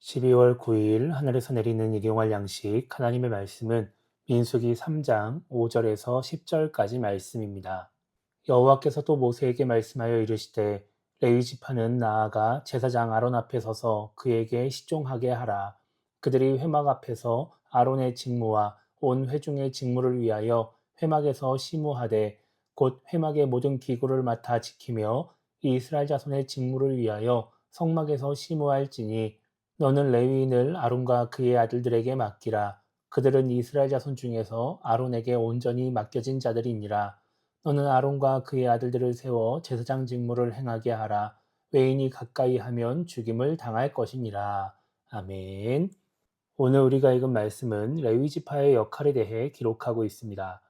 12월 9일 하늘에서 내리는 일용할 양식 하나님의 말씀은 민수기 3장 5절에서 10절까지 말씀입니다. 여호와께서 또 모세에게 말씀하여 이르시되 레위 지파는 나아가 제사장 아론 앞에 서서 그에게 시종하게 하라. 그들이 회막 앞에서 아론의 직무와 온 회중의 직무를 위하여 회막에서 시무하되 곧 회막의 모든 기구를 맡아 지키며 이스라엘 자손의 직무를 위하여 성막에서 시무할지니 너는 레위인을 아론과 그의 아들들에게 맡기라. 그들은 이스라엘 자손 중에서 아론에게 온전히 맡겨진 자들이니라. 너는 아론과 그의 아들들을 세워 제사장 직무를 행하게 하라. 외인이 가까이 하면 죽임을 당할 것이니라. 아멘. 오늘 우리가 읽은 말씀은 레위 지파의 역할에 대해 기록하고 있습니다.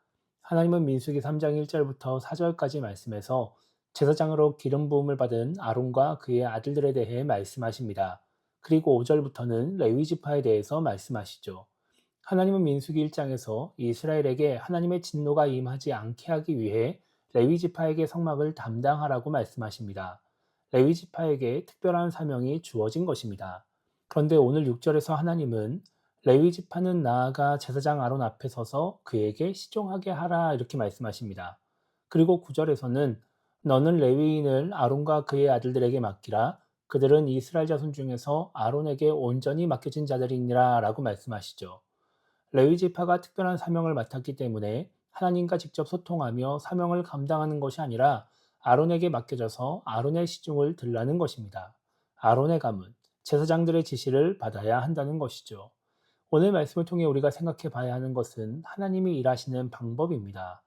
하나님은 민수기 3장 1절부터 4절까지 말씀에서 제사장으로 기름 부음을 받은 아론과 그의 아들들에 대해 말씀하십니다. 그리고 5절부터는 레위 지파에 대해서 말씀하시죠. 하나님은 민수기 1장에서 이스라엘에게 하나님의 진노가 임하지 않게 하기 위해 레위 지파에게 성막을 담당하라고 말씀하십니다. 레위 지파에게 특별한 사명이 주어진 것입니다. 그런데 오늘 6절에서 하나님은 레위 지파는 나아가 제사장 아론 앞에 서서 그에게 시종하게 하라 이렇게 말씀하십니다. 그리고 9절에서는 너는 레위인을 아론과 그의 아들들에게 맡기라. 그들은 이스라엘 자손 중에서 아론에게 온전히 맡겨진 자들이니라 라고 말씀하시죠. 레위 지파가 특별한 사명을 맡았기 때문에 하나님과 직접 소통하며 사명을 감당하는 것이 아니라 아론에게 맡겨져서 아론의 시중을 들라는 것입니다. 아론의 가문, 제사장들의 지시를 받아야 한다는 것이죠. 오늘 말씀을 통해 우리가 생각해 봐야 하는 것은 하나님이 일하시는 방법입니다.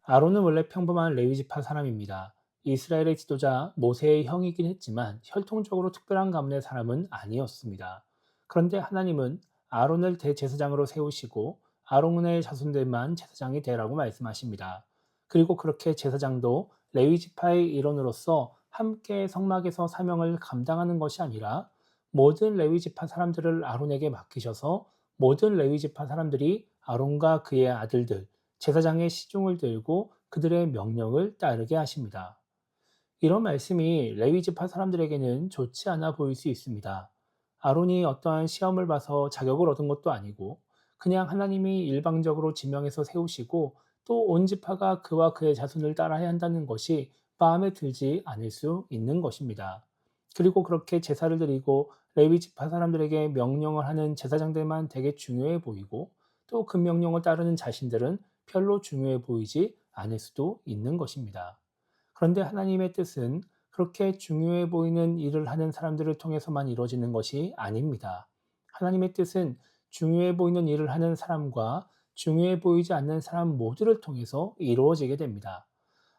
아론은 원래 평범한 레위 지파 사람입니다. 이스라엘의 지도자 모세의 형이긴 했지만 혈통적으로 특별한 가문의 사람은 아니었습니다. 그런데 하나님은 아론을 대제사장으로 세우시고 아론의 자손들만 제사장이 되라고 말씀하십니다. 그리고 그렇게 제사장도 레위 지파의 일원으로서 함께 성막에서 사명을 감당하는 것이 아니라 모든 레위 지파 사람들을 아론에게 맡기셔서 모든 레위 지파 사람들이 아론과 그의 아들들, 제사장의 시중을 들고 그들의 명령을 따르게 하십니다. 이런 말씀이 레위 지파 사람들에게는 좋지 않아 보일 수 있습니다. 아론이 어떠한 시험을 봐서 자격을 얻은 것도 아니고 그냥 하나님이 일방적으로 지명해서 세우시고 또 온 지파가 그와 그의 자손을 따라야 한다는 것이 마음에 들지 않을 수 있는 것입니다. 그리고 그렇게 제사를 드리고 레위 지파 사람들에게 명령을 하는 제사장들만 되게 중요해 보이고 또 그 명령을 따르는 자신들은 별로 중요해 보이지 않을 수도 있는 것입니다. 그런데 하나님의 뜻은 그렇게 중요해 보이는 일을 하는 사람들을 통해서만 이루어지는 것이 아닙니다. 하나님의 뜻은 중요해 보이는 일을 하는 사람과 중요해 보이지 않는 사람 모두를 통해서 이루어지게 됩니다.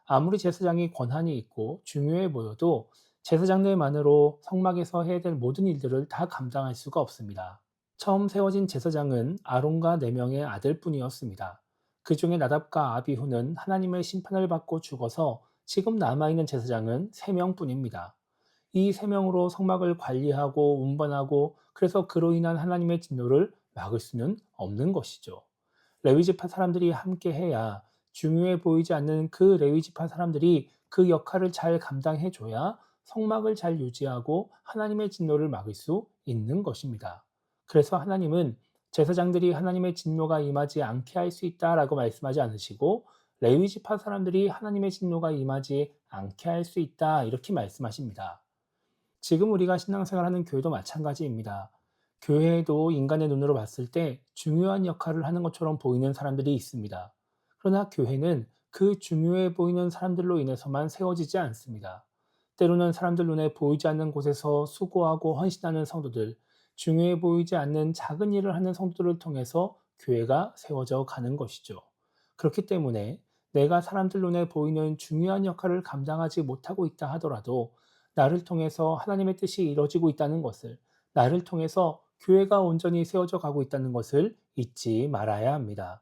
아무리 제사장이 권한이 있고 중요해 보여도 제사장들만으로 성막에서 해야 될 모든 일들을 다 감당할 수가 없습니다. 처음 세워진 제사장은 아론과 4명의 아들뿐이었습니다. 그 중에 나답과 아비후는 하나님의 심판을 받고 죽어서 지금 남아있는 제사장은 3명뿐입니다. 이 3명으로 성막을 관리하고 운반하고 그래서 그로 인한 하나님의 진노를 막을 수는 없는 것이죠. 레위지파 사람들이 함께 해야 중요해 보이지 않는 그 레위지파 사람들이 그 역할을 잘 감당해 줘야 성막을 잘 유지하고 하나님의 진노를 막을 수 있는 것입니다. 그래서 하나님은 제사장들이 하나님의 진노가 임하지 않게 할 수 있다라고 말씀하지 않으시고 레위지파 사람들이 하나님의 진노가 임하지 않게 할 수 있다 이렇게 말씀하십니다. 지금 우리가 신앙생활하는 교회도 마찬가지입니다. 교회에도 인간의 눈으로 봤을 때 중요한 역할을 하는 것처럼 보이는 사람들이 있습니다. 그러나 교회는 그 중요해 보이는 사람들로 인해서만 세워지지 않습니다. 때로는 사람들 눈에 보이지 않는 곳에서 수고하고 헌신하는 성도들, 중요해 보이지 않는 작은 일을 하는 성도들을 통해서 교회가 세워져 가는 것이죠. 그렇기 때문에 내가 사람들 눈에 보이는 중요한 역할을 감당하지 못하고 있다 하더라도 나를 통해서 하나님의 뜻이 이루어지고 있다는 것을, 나를 통해서 교회가 온전히 세워져 가고 있다는 것을 잊지 말아야 합니다.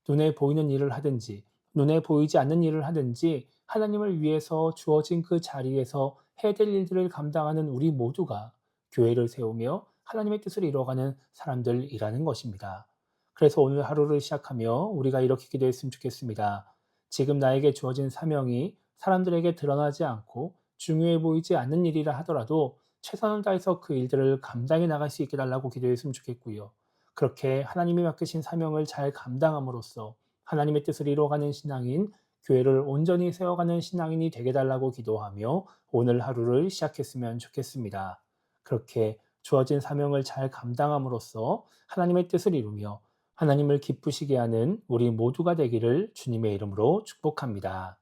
눈에 보이는 일을 하든지, 눈에 보이지 않는 일을 하든지, 하나님을 위해서 주어진 그 자리에서 해야 될 일들을 감당하는 우리 모두가 교회를 세우며 하나님의 뜻을 이루어가는 사람들이라는 것입니다. 그래서 오늘 하루를 시작하며 우리가 이렇게 기도했으면 좋겠습니다. 지금 나에게 주어진 사명이 사람들에게 드러나지 않고 중요해 보이지 않는 일이라 하더라도 최선을 다해서 그 일들을 감당해 나갈 수 있게 달라고 기도했으면 좋겠고요. 그렇게 하나님이 맡기신 사명을 잘 감당함으로써 하나님의 뜻을 이루어가는 신앙인, 교회를 온전히 세워가는 신앙인이 되게 달라고 기도하며 오늘 하루를 시작했으면 좋겠습니다. 그렇게 주어진 사명을 잘 감당함으로써 하나님의 뜻을 이루며 하나님을 기쁘시게 하는 우리 모두가 되기를 주님의 이름으로 축복합니다.